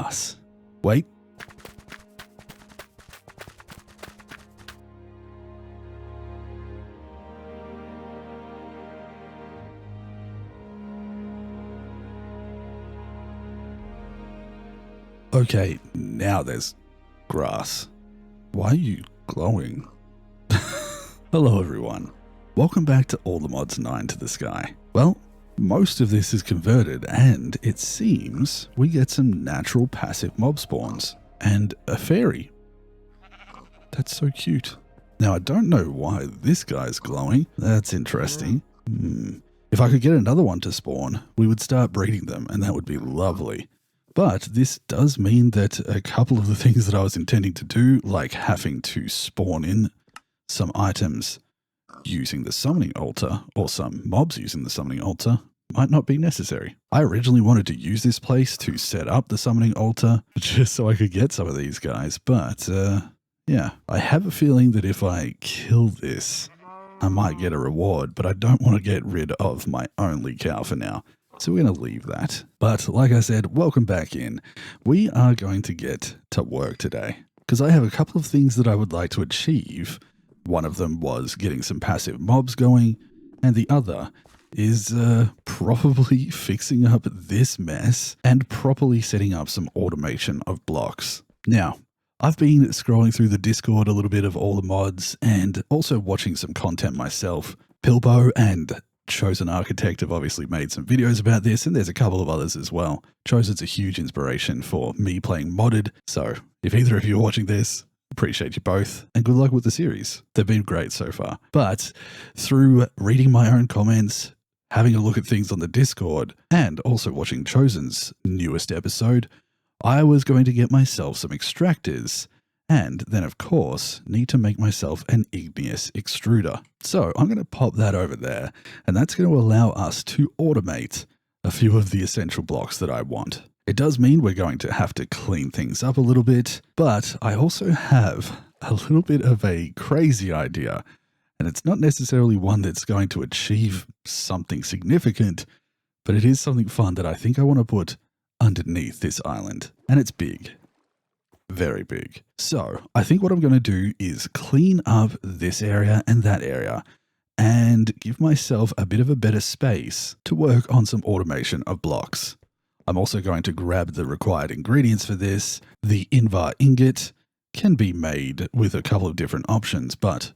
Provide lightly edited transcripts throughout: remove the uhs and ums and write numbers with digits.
grass. Wait. Okay, now there's grass. Why are you glowing? Hello everyone. Welcome back to All the Mods 9 to the Sky. Well, most of this is converted and it seems we get some natural passive mob spawns and a fairy. That's so cute. Now I don't know why this guy's glowing. That's interesting. If I could get another one to spawn, we would start breeding them and that would be lovely. But this does mean that a couple of the things that I was intending to do, like having to spawn in some items using the summoning altar, or some mobs using the summoning altar, might not be necessary. I originally wanted to use this place to set up the summoning altar, just so I could get some of these guys, but yeah, I have a feeling that if I kill this, I might get a reward, but I don't want to get rid of my only cow for now. So we're going to leave that. But like I said, welcome back in. We are going to get to work today because I have a couple of things that I would like to achieve. One of them was getting some passive mobs going, and the other is probably fixing up this mess and properly setting up some automation of blocks. Now, I've been scrolling through the Discord a little bit of all the mods and also watching some content myself. Pilbo and Chosen Architect have obviously made some videos about this, and there's a couple of others as well. Chosen's a huge inspiration for me playing modded, so if either of you are watching this, appreciate you both, and good luck with the series. They've been great so far. But through reading my own comments, having a look at things on the Discord, and also watching Chosen's newest episode, I was going to get myself some extractors, and then of course need to make myself an igneous extruder. So I'm going to pop that over there, and that's going to allow us to automate a few of the essential blocks that I want. It does mean we're going to have to clean things up a little bit, but I also have a little bit of a crazy idea, and it's not necessarily one that's going to achieve something significant, but it is something fun that I think I want to put underneath this island, and it's big. Very big. So I think what I'm going to do is clean up this area and that area and give myself a bit of a better space to work on some automation of blocks. I'm also going to grab the required ingredients for this. The Invar ingot can be made with a couple of different options, but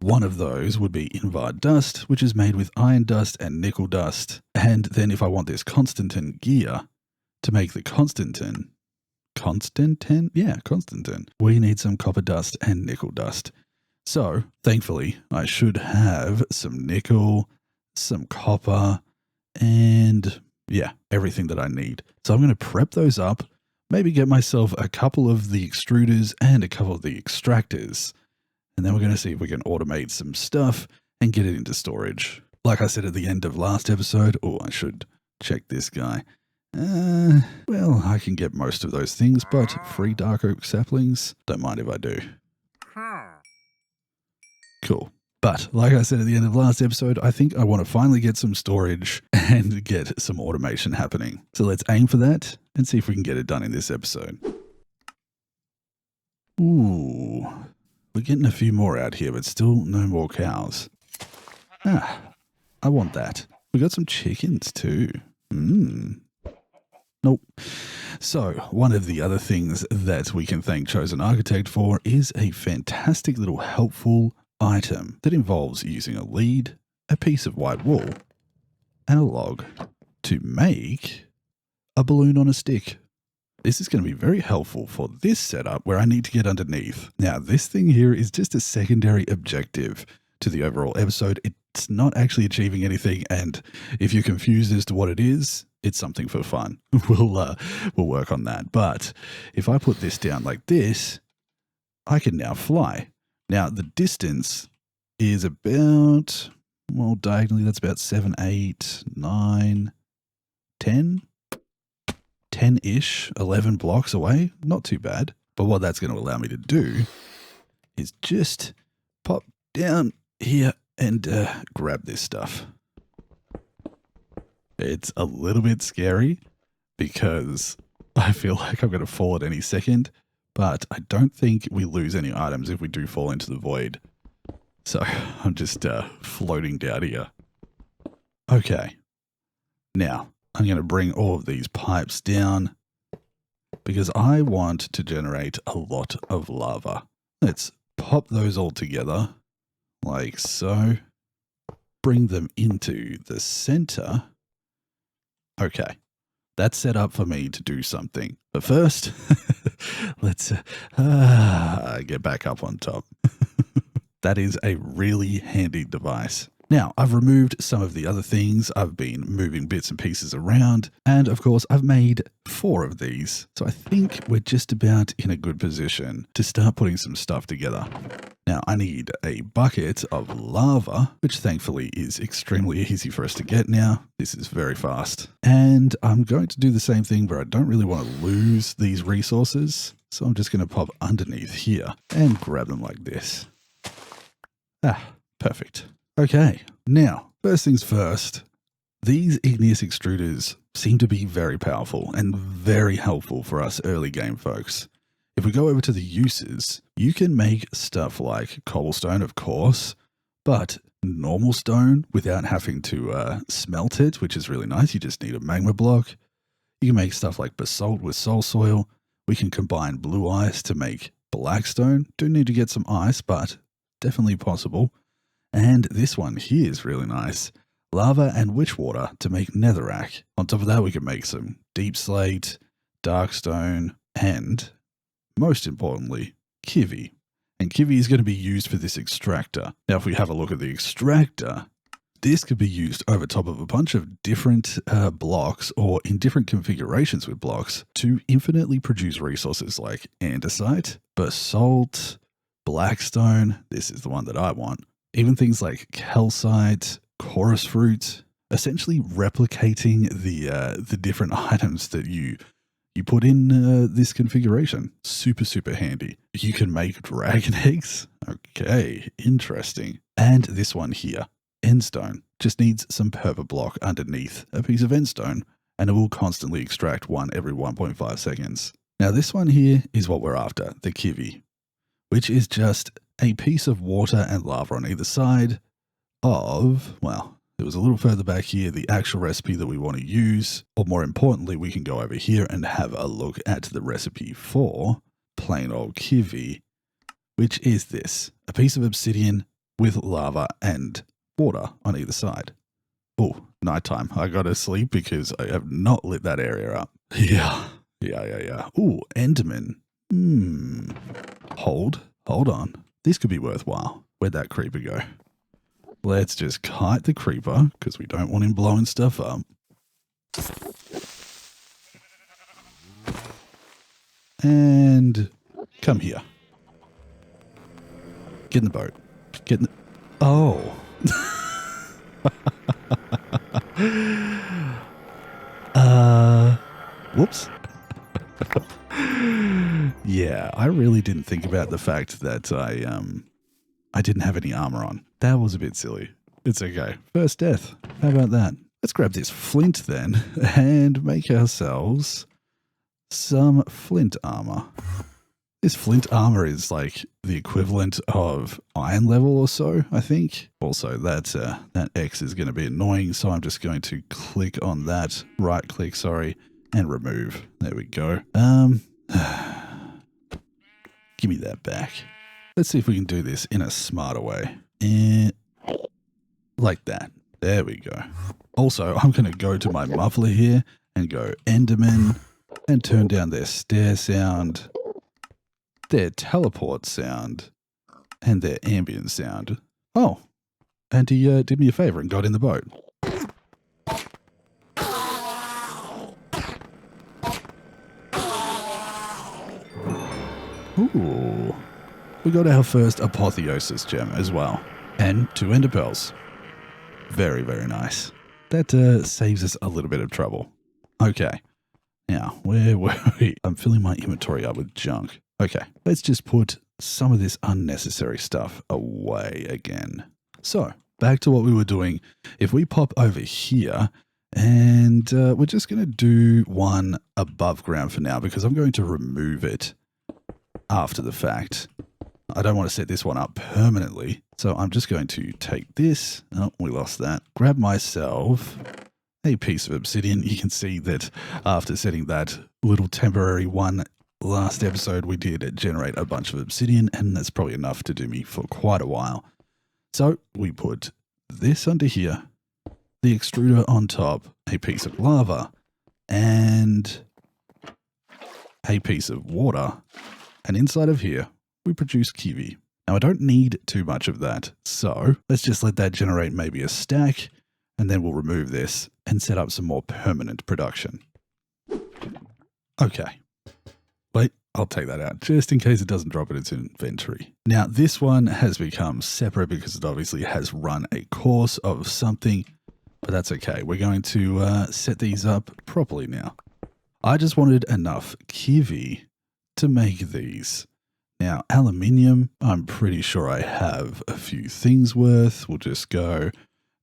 one of those would be Invar dust, which is made with iron dust and nickel dust. And then if I want this Constantin gear to make the Constantin, we need some copper dust and nickel dust. So thankfully I should have some nickel, some copper, and yeah, everything that I need. So I'm going to prep those up, maybe get myself a couple of the extruders and a couple of the extractors. And then we're going to see if we can automate some stuff and get it into storage. Like I said at the end of last episode, I should check this guy. Well, I can get most of those things, but free dark oak saplings, don't mind if I do. Cool. But like I said at the end of last episode, I think I want to finally get some storage and get some automation happening. So let's aim for that and see if we can get it done in this episode. Ooh, we're getting a few more out here, but still no more cows. I want that. We got some chickens too. Nope. So one of the other things that we can thank Chosen Architect for is a fantastic little helpful item that involves using a lead, a piece of white wool, and a log to make a balloon on a stick. This is going to be very helpful for this setup where I need to get underneath. Now, this thing here is just a secondary objective to the overall episode. It's not actually achieving anything, and if you're confused as to what it is, it's something for fun. We'll work on that. But if I put this down like this, I can now fly. Now, the distance is about, well, diagonally, that's about 7, 8, 9, 10. 10-ish, 11 blocks away. Not too bad. But what that's going to allow me to do is just pop down here and grab this stuff. It's a little bit scary because I feel like I'm going to fall at any second, but I don't think we lose any items if we do fall into the void. So I'm just floating down here. Okay. Now, I'm going to bring all of these pipes down because I want to generate a lot of lava. Let's pop those all together like so. Bring them into the center. Okay. That's set up for me to do something. But first, let's get back up on top. That is a really handy device. Now, I've removed some of the other things. I've been moving bits and pieces around. And of course, I've made 4 of these. So I think we're just about in a good position to start putting some stuff together. Now, I need a bucket of lava, which thankfully is extremely easy for us to get now. This is very fast. And I'm going to do the same thing, but I don't really want to lose these resources. So I'm just going to pop underneath here and grab them like this. Ah, perfect. Okay, now, first things first, these igneous extruders seem to be very powerful and very helpful for us early game folks. If we go over to the uses, you can make stuff like cobblestone, of course, but normal stone without having to smelt it, which is really nice. You just need a magma block. You can make stuff like basalt with soul soil. We can combine blue ice to make blackstone. Do need to get some ice, but definitely possible. And this one here is really nice. Lava and witch water to make netherack. On top of that, we can make some deep slate, dark stone, and most importantly, kiwi. And kiwi is going to be used for this extractor. Now, if we have a look at the extractor, this could be used over top of a bunch of different blocks or in different configurations with blocks to infinitely produce resources like andesite, basalt, blackstone. This is the one that I want. Even things like calcite, chorus fruit, essentially replicating the different items that you put in this configuration. Super, super handy. You can make dragon eggs. Okay, interesting. And this one here, endstone, just needs some purple block underneath a piece of endstone, and it will constantly extract one every 1.5 seconds. Now this one here is what we're after, the kiwi, which is just a piece of water and lava on either side of, well, it was a little further back here, the actual recipe that we want to use, or more importantly, we can go over here and have a look at the recipe for plain old kiwi, which is this, a piece of obsidian with lava and water on either side. Oh, nighttime. I gotta sleep because I have not lit that area up. Yeah. Ooh, Enderman. Hold on. This could be worthwhile. Where'd that creeper go? Let's just kite the creeper because we don't want him blowing stuff up. And come here. Get in the boat. Get in the... Oh. Whoops. Yeah, I really didn't think about the fact that I didn't have any armor on. That was a bit silly. It's okay. First death. How about that? Let's grab this flint then and make ourselves some flint armor. This flint armor is like the equivalent of iron level or so, I think. Also, that X is going to be annoying, so I'm just going to click on that, right click, sorry, and remove. There we go. Give me that back. Let's see if we can do this in a smarter way. And like that. There we go. Also, I'm going to go to my muffler here and go Enderman and turn down their stair sound, their teleport sound, and their ambient sound. Oh, and he did me a favor and got in the boat. Ooh. We got our first apotheosis gem as well. And 2 ender pearls. Very, very nice. That saves us a little bit of trouble. Okay. Now, where were we? I'm filling my inventory up with junk. Okay, let's just put some of this unnecessary stuff away again. So, back to what we were doing. If we pop over here And we're just going to do one above ground for now because I'm going to remove it after the fact. I don't want to set this one up permanently. So I'm just going to take this. Oh, we lost that. Grab myself a piece of obsidian. You can see that after setting that little temporary one last episode, we did generate a bunch of obsidian, and that's probably enough to do me for quite a while. So we put this under here, the extruder on top, a piece of lava, and a piece of water. And inside of here, we produce kiwi. Now, I don't need too much of that, so let's just let that generate maybe a stack, and then we'll remove this and set up some more permanent production. Okay. Wait, I'll take that out just in case it doesn't drop in its inventory. Now, this one has become separate because it obviously has run a course of something, but that's okay. We're going to set these up properly now. I just wanted enough kiwi to make these. Now, aluminium, I'm pretty sure I have a few things worth. We'll just go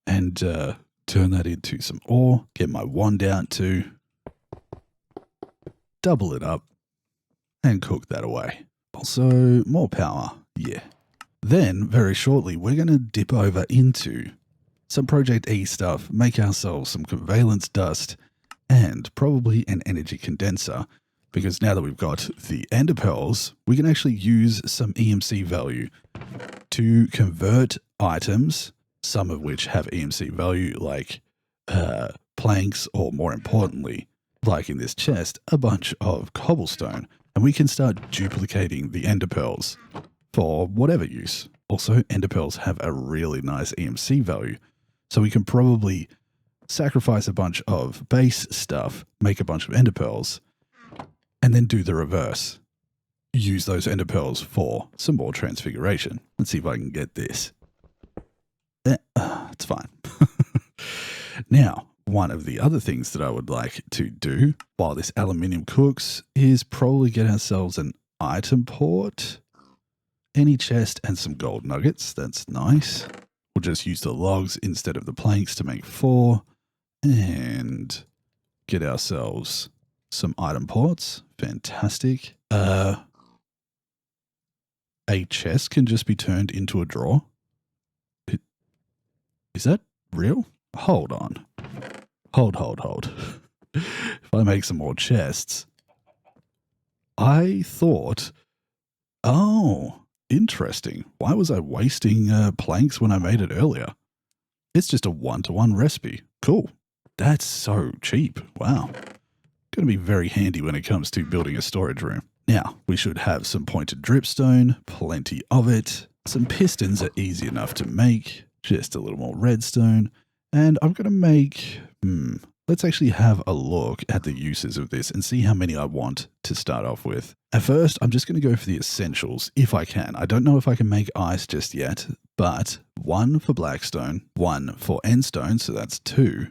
and turn that into some ore, get my wand out too, double it up, and cook that away. Also, more power, yeah. Then, very shortly, we're going to dip over into some Project E stuff, make ourselves some covalence dust, and probably an energy condenser. Because now that we've got the ender pearls, we can actually use some EMC value to convert items, some of which have EMC value like planks, or more importantly, like in this chest, a bunch of cobblestone. And we can start duplicating the ender pearls for whatever use. Also, ender pearls have a really nice EMC value. So we can probably sacrifice a bunch of base stuff, make a bunch of ender pearls, and then do the reverse. Use those ender pearls for some more transfiguration. Let's see if I can get this. It's fine. Now, one of the other things that I would like to do while this aluminium cooks is probably get ourselves an item port, any chest, and some gold nuggets. That's nice. We'll just use the logs instead of the planks to make 4 and get ourselves some item ports. Fantastic. A chest can just be turned into a drawer. Is that real? Hold on. Hold. If I make some more chests. I thought, oh, interesting. Why was I wasting planks when I made it earlier? It's just a 1-to-1 recipe. Cool. That's so cheap. Wow. Going to be very handy when it comes to building a storage room. Now, we should have some pointed dripstone, plenty of it. Some pistons are easy enough to make, just a little more redstone. And I'm going to make, let's actually have a look at the uses of this and see how many I want to start off with. At first, I'm just going to go for the essentials if I can. I don't know if I can make ice just yet, but 1 for blackstone, 1 for endstone, so that's 2.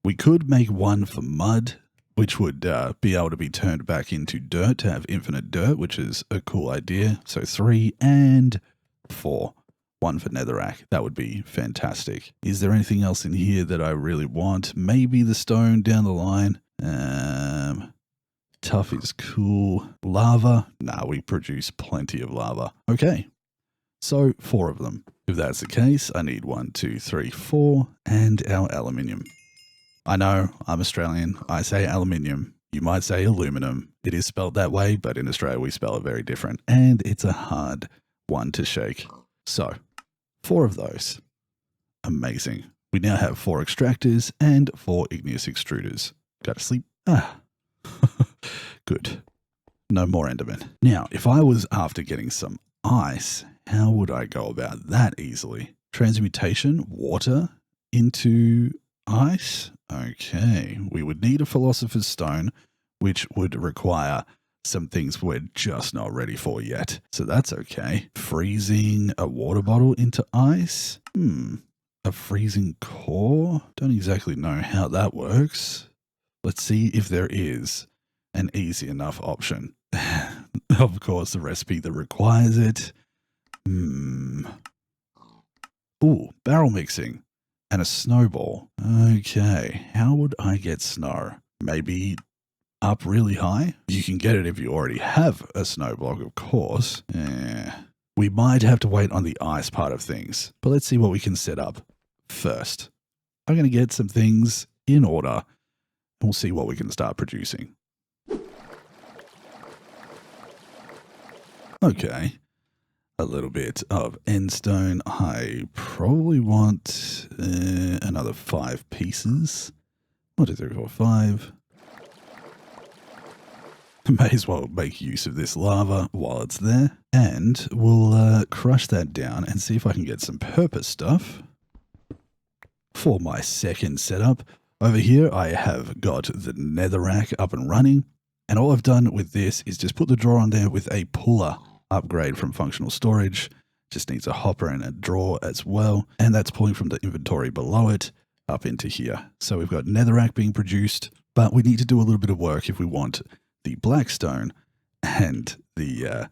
We could make 1 for mud, which would be able to be turned back into dirt to have infinite dirt, which is a cool idea. So 3 and 4. 1 for netherack. That would be fantastic. Is there anything else in here that I really want? Maybe the stone down the line. Tough is cool. Lava? Nah, we produce plenty of lava. Okay. So 4 of them. If that's the case, I need 1, 2, 3, 4, and our aluminium. I know, I'm Australian. I say aluminium. You might say aluminum. It is spelled that way, but in Australia we spell it very different. And it's a hard one to shake. So, 4 of those. Amazing. We now have 4 extractors and 4 igneous extruders. Go to sleep. Good. No more Enderman. Now, if I was after getting some ice, how would I go about that easily? Transmutation, water into ice? Okay, we would need a philosopher's stone, which would require some things we're just not ready for yet. So that's okay. Freezing a water bottle into ice? A freezing core? Don't exactly know how that works. Let's see if there is an easy enough option. Of course, the recipe that requires it. Ooh, barrel mixing. and a snowball. Okay, how would I get snow? Maybe up really high? You can get it if you already have a snow block, of course. We might have to wait on the ice part of things, but let's see what we can set up first. I'm going to get some things in order, and we'll see what we can start producing. Okay, a little bit of endstone. I probably want another 5 pieces. 1, 2, 3, 4, 5. May as well make use of this lava while it's there. And we'll crush that down and see if I can get some purpose stuff for my second setup. Over here, I have got the netherack up and running. And all I've done with this is just put the drawer on there with a puller upgrade from functional storage. Just needs a hopper and a drawer as well. And that's pulling from the inventory below it up into here. So we've got netherack being produced, but we need to do a little bit of work if we want the blackstone and the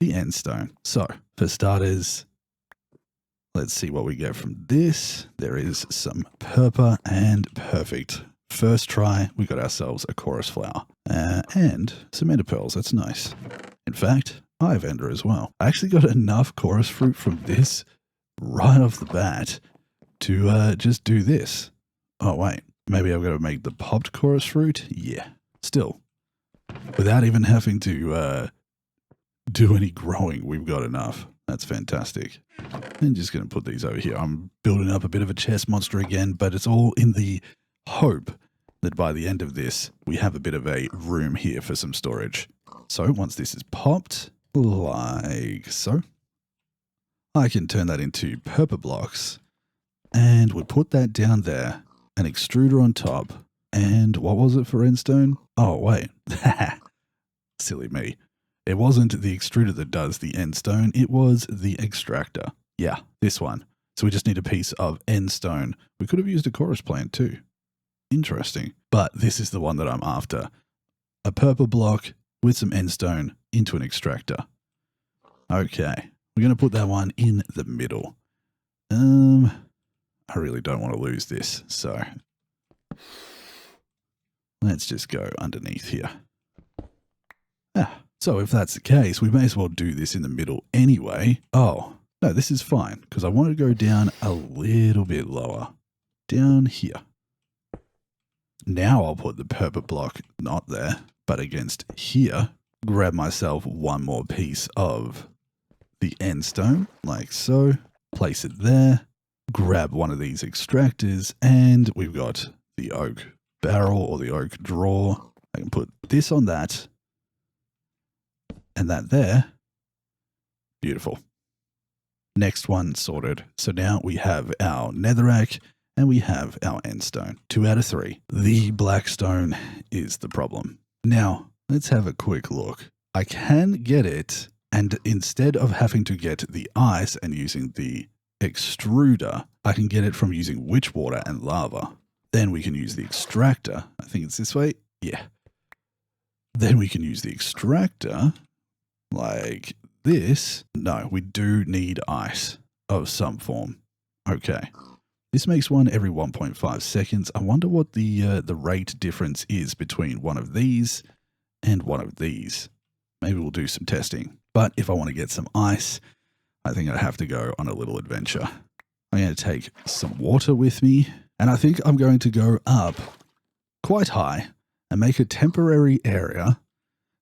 endstone. So for starters, let's see what we get from this. There is some purple and perfect. First try, we got ourselves a chorus flower and some ender pearls. That's nice. In fact, I have ender as well. I actually got enough chorus fruit from this right off the bat to just do this. Oh wait, maybe I've got to make the popped chorus fruit. Yeah, still. Without even having to do any growing, we've got enough. That's fantastic. I'm just going to put these over here. I'm building up a bit of a chest monster again, but it's all in the hope that by the end of this, we have a bit of a room here for some storage. So once this is popped, like so, I can turn that into purple blocks, and we'll put that down there, an extruder on top. And what was it for endstone? Oh, wait. Silly me. It wasn't the extruder that does the endstone. It was the extractor. Yeah, this one. So we just need a piece of endstone. We could have used a chorus plant too. Interesting. But this is the one that I'm after. A purple block with some endstone into an extractor. Okay. We're going to put that one in the middle. I really don't want to lose this. So let's just go underneath here. So if that's the case, we may as well do this in the middle anyway. Oh, no, this is fine because I want to go down a little bit lower. Down here. Now I'll put the purple block not there, but against here. Grab myself one more piece of the endstone, like so. Place it there. Grab one of these extractors, and we've got the oak barrel or the oak drawer. I can put this on that. And that there. Beautiful. Next one sorted. So now we have our netherack and we have our endstone. 2 out of 3. The blackstone is the problem. Now, let's have a quick look. I can get it, and instead of having to get the ice and using the extruder, I can get it from using witch water and lava. Then we can use the extractor. I think it's this way. Yeah. Then we can use the extractor like this. No, we do need ice of some form. Okay. This makes one every 1.5 seconds. I wonder what the rate difference is between one of these and one of these. Maybe we'll do some testing. But if I want to get some ice, I think I have to go on a little adventure. I'm going to take some water with me, and I think I'm going to go up quite high and make a temporary area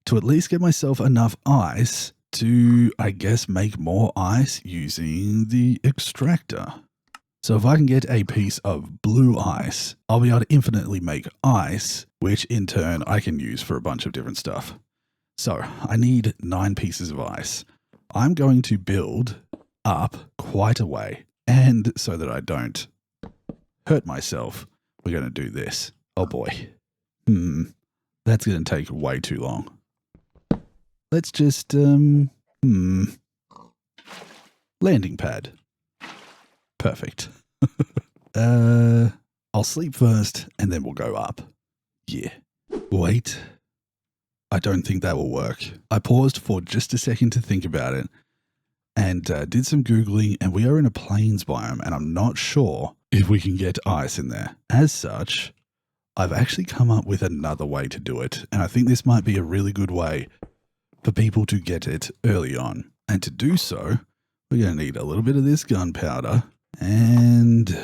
to at least get myself enough ice to, I guess, make more ice using the extractor. So if I can get a piece of blue ice, I'll be able to infinitely make ice, which in turn I can use for a bunch of different stuff. So I need 9 pieces of ice. I'm going to build up quite a way, and so that I don't hurt myself, we're going to do this. Oh boy. That's going to take way too long. Let's just, landing pad. Perfect. I'll sleep first and then we'll go up. Yeah. Wait. I don't think that will work. I paused for just a second to think about it, and did some Googling, and we are in a plains biome, and I'm not sure if we can get ice in there. As such, I've actually come up with another way to do it, and I think this might be a really good way for people to get it early on. And to do so, we're going to need a little bit of this gunpowder and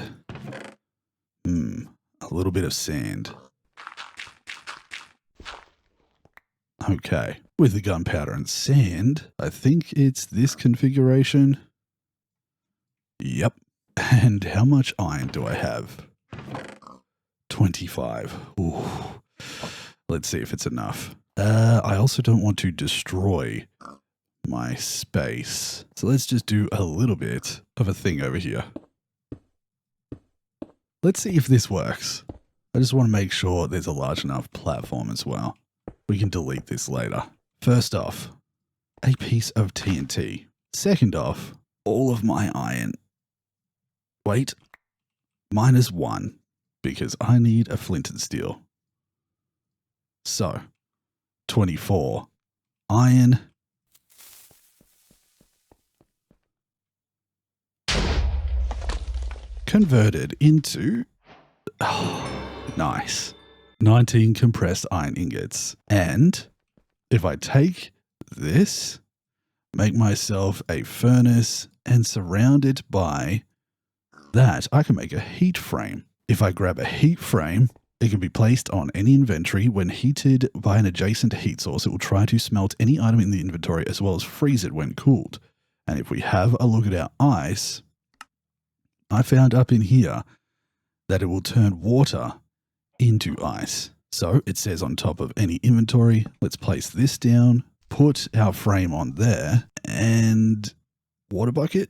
a little bit of sand. Okay, with the gunpowder and sand, I think it's this configuration. Yep. And how much iron do I have? 25. Ooh. Let's see if it's enough. I also don't want to destroy my space. So let's just do a little bit of a thing over here. Let's see if this works. I just want to make sure there's a large enough platform as well. We can delete this later. First off, a piece of TNT. Second off, all of my iron. Wait, -1, because I need a flint and steel. So, 24 iron. Converted into, nice, 19 compressed iron ingots. And if I take this, make myself a furnace and surround it by that, I can make a heat frame. If I grab a heat frame, it can be placed on any inventory. When heated by an adjacent heat source, it will try to smelt any item in the inventory as well as freeze it when cooled. And if we have a look at our ice, I found up in here that it will turn water into ice. So it says on top of any inventory, let's place this down, put our frame on there, and water bucket?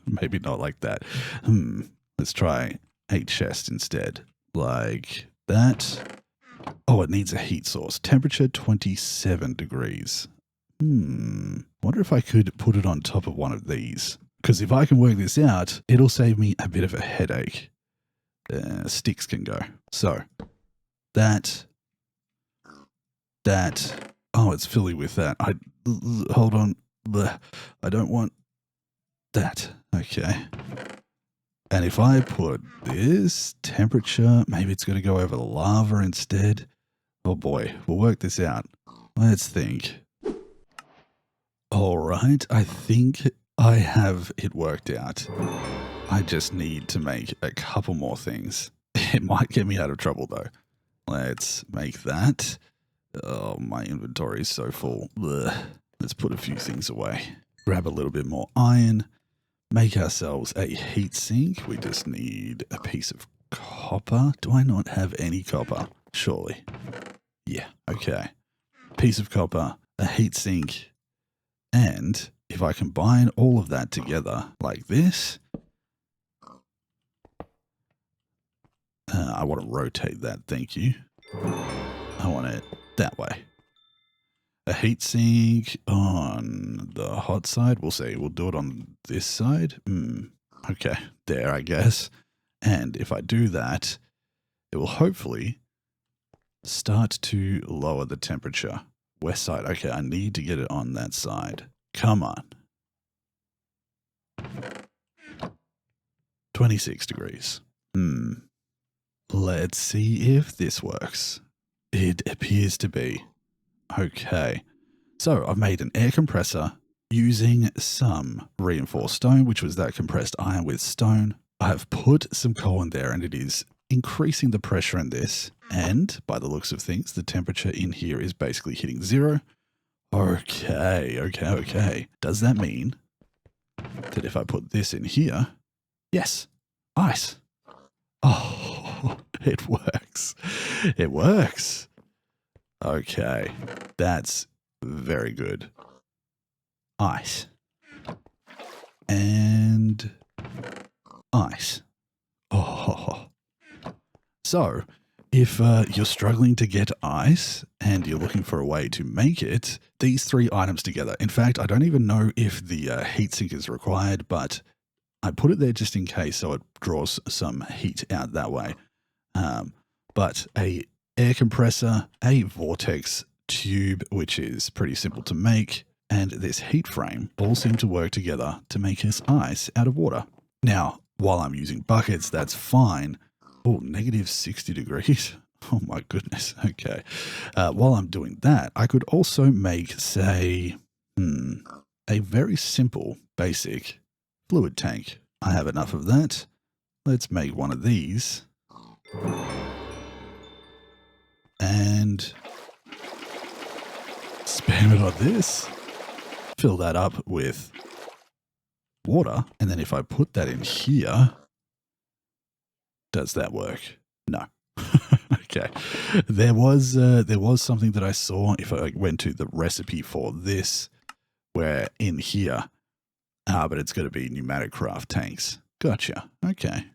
Maybe not like that. Let's try a chest instead. Like that. Oh, it needs a heat source. Temperature 27 degrees. Wonder if I could put it on top of one of these. Because if I can work this out, it'll save me a bit of a headache. Sticks can go. So, that. Oh, it's filly with that. Hold on. I don't want that. Okay. And if I put this temperature, maybe it's going to go over the lava instead. Oh boy, we'll work this out. Let's think. All right, I think I have it worked out. I just need to make a couple more things. It might get me out of trouble though. Let's make that. Oh, my inventory is so full. Let's put a few things away. Grab a little bit more iron. Make ourselves a heat sink. We just need a piece of copper. Do I not have any copper? Surely. Yeah, okay. Piece of copper, a heat sink, and if I combine all of that together like this, I want to rotate that, thank you. I want it that way. A heat sink on the hot side. We'll see. We'll do it on this side. Okay, there, I guess. And if I do that, it will hopefully start to lower the temperature. West side. Okay, I need to get it on that side. Come on. 26 degrees. Let's see if this works. It appears to be. Okay, so I've made an air compressor using some reinforced stone, which was that compressed iron with stone. I have put some coal in there and it is increasing the pressure in this. And by the looks of things, the temperature in here is basically hitting 0. Okay. Does that mean that if I put this in here, yes, ice. Oh, it works. It works. Okay, that's very good. Ice. And ice. Oh. So, if you're struggling to get ice and you're looking for a way to make it, these 3 items together. In fact, I don't even know if the heatsink is required, but I put it there just in case so it draws some heat out that way. But a air compressor, a vortex tube, which is pretty simple to make, and this heat frame all seem to work together to make us ice out of water. Now, while I'm using buckets, that's fine. Oh, negative 60 degrees. Oh my goodness. Okay. While I'm doing that, I could also make, say, a very simple, basic fluid tank. I have enough of that. Let's make one of these. And spam it on this. Fill that up with water. And then if I put that in here, does that work? No. Okay. There was something that I saw if I went to the recipe for this, where in here, but it's going to be pneumatic craft tanks. Gotcha. Okay.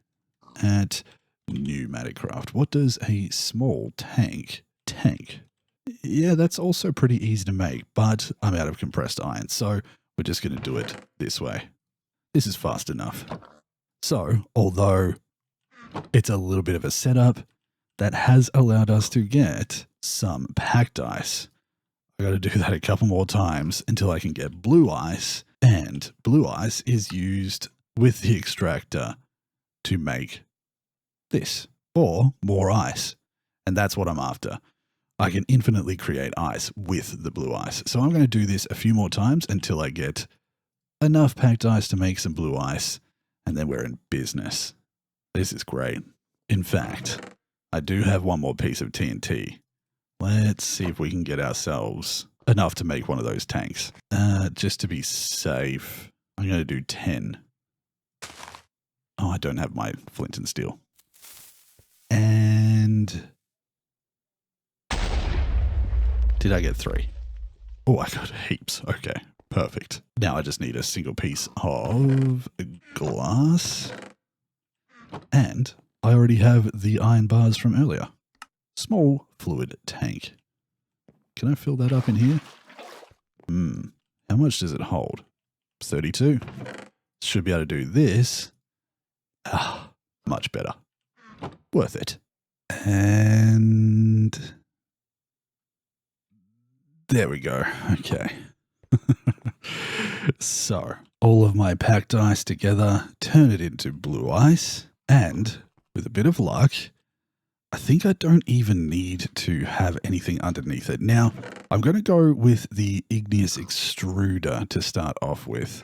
At pneumatic craft, what does a small tank? Yeah, that's also pretty easy to make, but I'm out of compressed iron, so we're just going to do it this way. This is fast enough. So, although it's a little bit of a setup, that has allowed us to get some packed ice. I got to do that a couple more times until I can get blue ice, and blue ice is used with the extractor to make this, or more ice, and that's what I'm after. I can infinitely create ice with the blue ice. So I'm going to do this a few more times until I get enough packed ice to make some blue ice, and then we're in business. This is great. In fact, I do have one more piece of TNT. Let's see if we can get ourselves enough to make one of those tanks. Just to be safe, I'm going to do 10. Oh, I don't have my flint and steel. And did I get 3? Oh, I got heaps. Okay, perfect. Now I just need a single piece of glass. And I already have the iron bars from earlier. Small fluid tank. Can I fill that up in here? How much does it hold? 32. Should be able to do this. Much better. Worth it. And there we go. Okay. So, all of my packed ice together, turn it into blue ice, and with a bit of luck, I think I don't even need to have anything underneath it. Now, I'm going to go with the igneous extruder to start off with.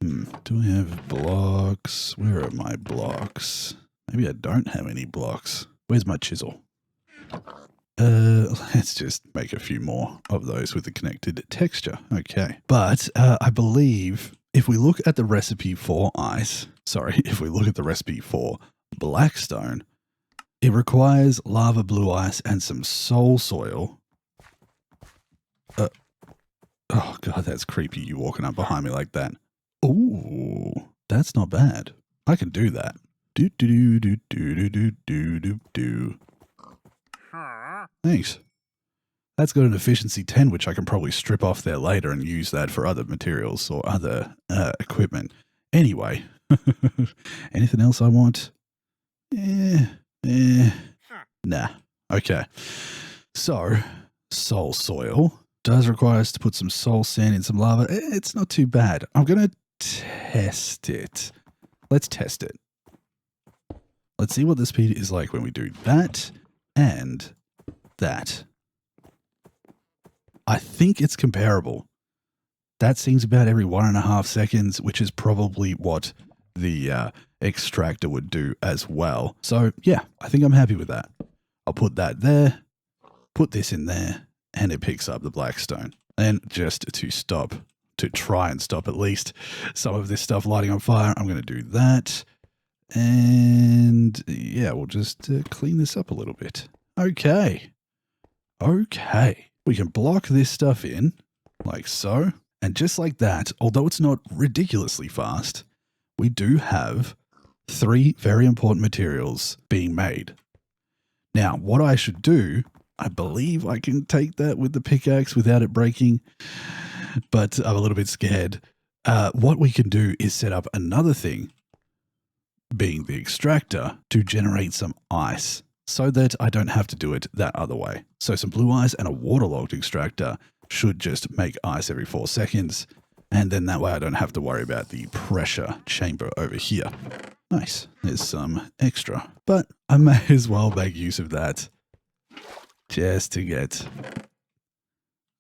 Do I have blocks? Where are my blocks? Maybe I don't have any blocks. Where's my chisel? Let's just make a few more of those with the connected texture. Okay. But I believe if we look at the recipe for if we look at the recipe for blackstone, it requires lava blue ice and some soul soil. Oh God, that's creepy. You walking up behind me like that. Ooh, that's not bad. I can do that. Do do do do do do do do do. Thanks. That's got an efficiency 10, which I can probably strip off there later and use that for other materials or other equipment. Anyway, anything else I want? Nah. Okay. So, soul soil does require us to put some soul sand in some lava. It's not too bad. I'm going to test it. Let's test it. Let's see what the speed is like when we do that and that. I think it's comparable. That seems about every 1.5 seconds, which is probably what the extractor would do as well. So yeah, I think I'm happy with that. I'll put that there, put this in there, and it picks up the blackstone. And just to try and stop at least some of this stuff lighting on fire, I'm going to do that. And yeah, we'll just clean this up a little bit. Okay. We can block this stuff in like so. And just like that, although it's not ridiculously fast, we do have 3 very important materials being made. Now, what I should do, I believe I can take that with the pickaxe without it breaking, but I'm a little bit scared. What we can do is set up another thing, being the extractor, to generate some ice so that I don't have to do it that other way. So some blue ice and a waterlogged extractor should just make ice every 4 seconds. And then that way I don't have to worry about the pressure chamber over here. Nice. There's some extra. But I may as well make use of that just to get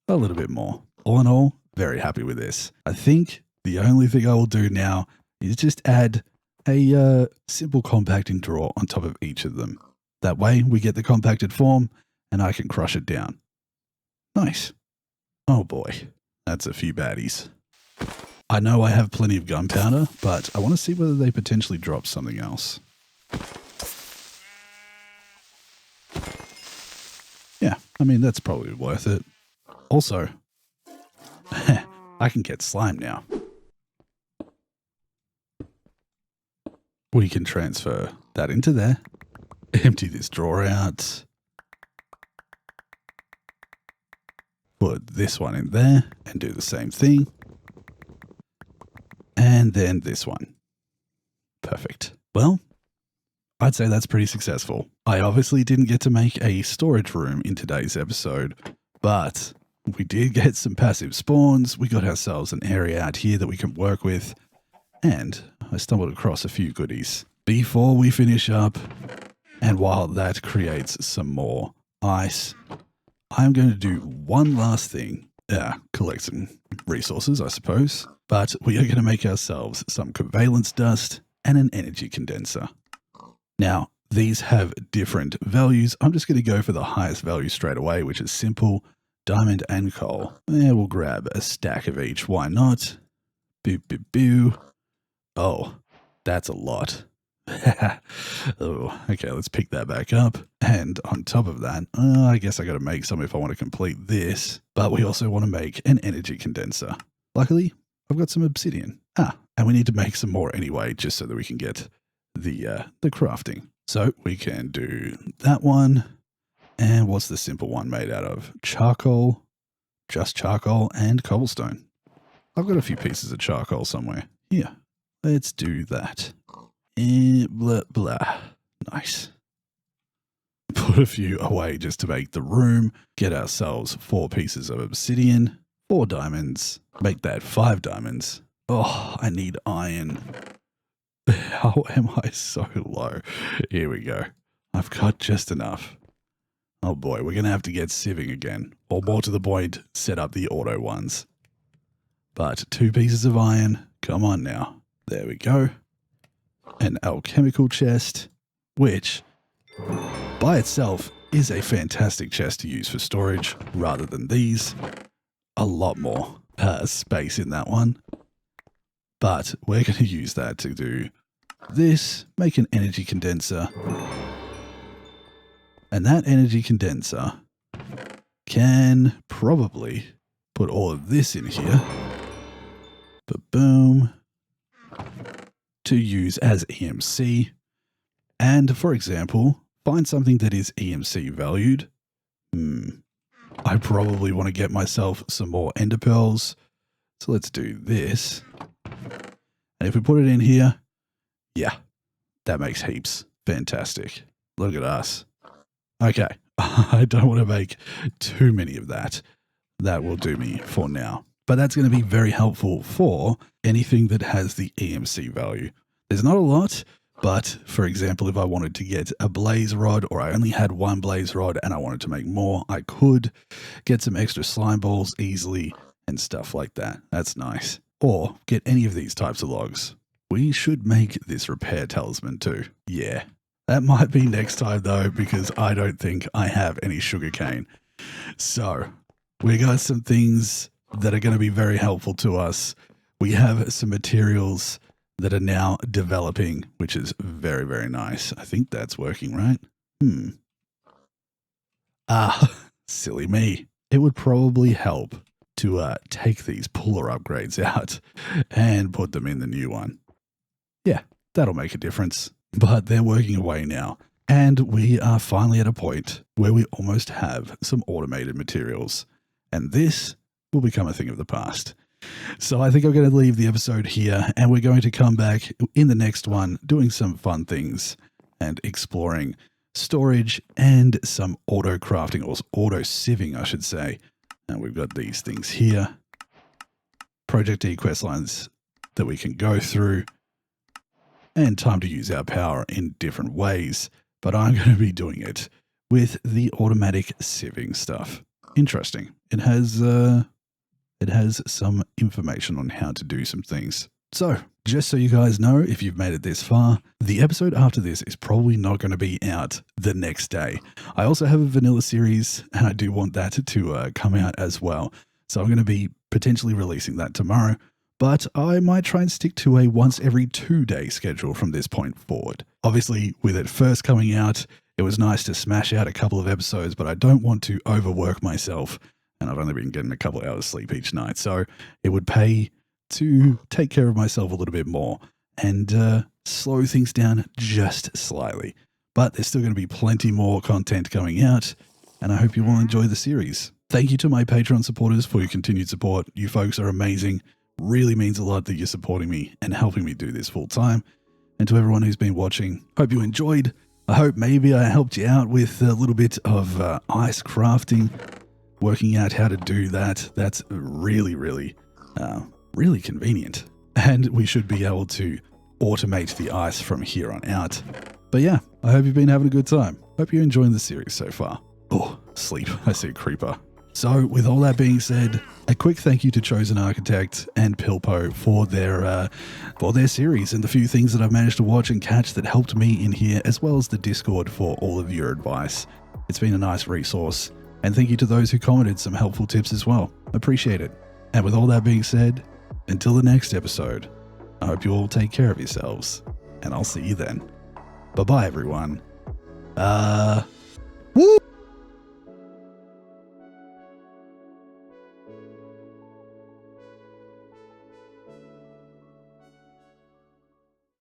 a little bit more. All in all, very happy with this. I think the only thing I will do now is just add a simple compacting drawer on top of each of them. That way we get the compacted form and I can crush it down. Nice. Oh boy, that's a few baddies. I know I have plenty of gunpowder, but I want to see whether they potentially drop something else. Yeah, I mean, that's probably worth it. Also, I can get slime now. We can transfer that into there, empty this drawer out, put this one in there and do the same thing. And then this one. Perfect. Well, I'd say that's pretty successful. I obviously didn't get to make a storage room in today's episode, but we did get some passive spawns. We got ourselves an area out here that we can work with. And I stumbled across a few goodies. Before we finish up, and while that creates some more ice, I'm going to do one last thing. Collect some resources, I suppose. But we are going to make ourselves some covalence dust and an energy condenser. Now, these have different values. I'm just going to go for the highest value straight away, which is simple, diamond and coal. And we'll grab a stack of each. Why not? Boo, boo, boo. Oh, that's a lot. Oh, okay, let's pick that back up. And on top of that, I guess I got to make some if I want to complete this. But we also want to make an energy condenser. Luckily, I've got some obsidian. And we need to make some more anyway, just so that we can get the crafting. So we can do that one. And what's the simple one made out of? Charcoal, just charcoal and cobblestone. I've got a few pieces of charcoal somewhere. Here, let's do that. And blah, blah. Nice. Put a few away just to make the room. Get ourselves 4 pieces of obsidian, 4 diamonds. Make that 5 diamonds. Oh, I need iron. How am I so low? Here we go. I've got just enough. Oh boy, we're going to have to get sieving again. Or more to the point, set up the auto ones. But 2 pieces of iron. Come on now. There we go. An alchemical chest, which by itself is a fantastic chest to use for storage rather than these. A lot more space in that one. But we're going to use that to do this, make an energy condenser. And that energy condenser can probably put all of this in here. But boom. To use as EMC. And for example, find something that is EMC valued. I probably want to get myself some more ender pearls. So let's do this. And if we put it in here, yeah, that makes heaps. Fantastic. Look at us. Okay, I don't want to make too many of that. That will do me for now. But that's going to be very helpful for anything that has the EMC value. There's not a lot, but for example, if I wanted to get a blaze rod or I only had 1 blaze rod and I wanted to make more, I could get some extra slime balls easily and stuff like that. That's nice. Or get any of these types of logs. We should make this repair talisman too. Yeah. That might be next time though, because I don't think I have any sugarcane. So we got some things that are going to be very helpful to us. We have some materials that are now developing, which is very, very nice. I think that's working, right? Silly me. It would probably help to take these puller upgrades out and put them in the new one. Yeah, that'll make a difference. But they're working away now. And we are finally at a point where we almost have some automated materials. And this will become a thing of the past. So I think I'm going to leave the episode here and we're going to come back in the next one doing some fun things and exploring storage and some auto crafting or auto sieving, I should say. And we've got these things here. Project E quest lines that we can go through. And time to use our power in different ways. But I'm going to be doing it with the automatic sieving stuff. Interesting. It has some information on how to do some things. So, just so you guys know, if you've made it this far, the episode after this is probably not going to be out the next day. I also have a vanilla series, and I do want that to come out as well. So I'm going to be potentially releasing that tomorrow, but I might try and stick to a once every 2 day schedule from this point forward. Obviously, with it first coming out, it was nice to smash out a couple of episodes, but I don't want to overwork myself, and I've only been getting a couple of hours sleep each night, so it would pay to take care of myself a little bit more and slow things down just slightly. But there's still going to be plenty more content coming out, and I hope you will enjoy the series. Thank you to my Patreon supporters for your continued support. You folks are amazing. Really means a lot that you're supporting me and helping me do this full time. And to everyone who's been watching, hope you enjoyed. I hope maybe I helped you out with a little bit of ice crafting, working out how to do that. That's really convenient. And we should be able to automate the ice from here on out. But yeah, I hope you've been having a good time. Hope you're enjoying the series so far. Oh, sleep. I see a creeper. So with all that being said, a quick thank you to Chosen Architect and Pilpo for their series and the few things that I've managed to watch and catch that helped me in here, as well as the Discord for all of your advice. It's been a nice resource. And thank you to those who commented some helpful tips as well. Appreciate it. And with all that being said, until the next episode, I hope you all take care of yourselves, and I'll see you then. Bye-bye, everyone.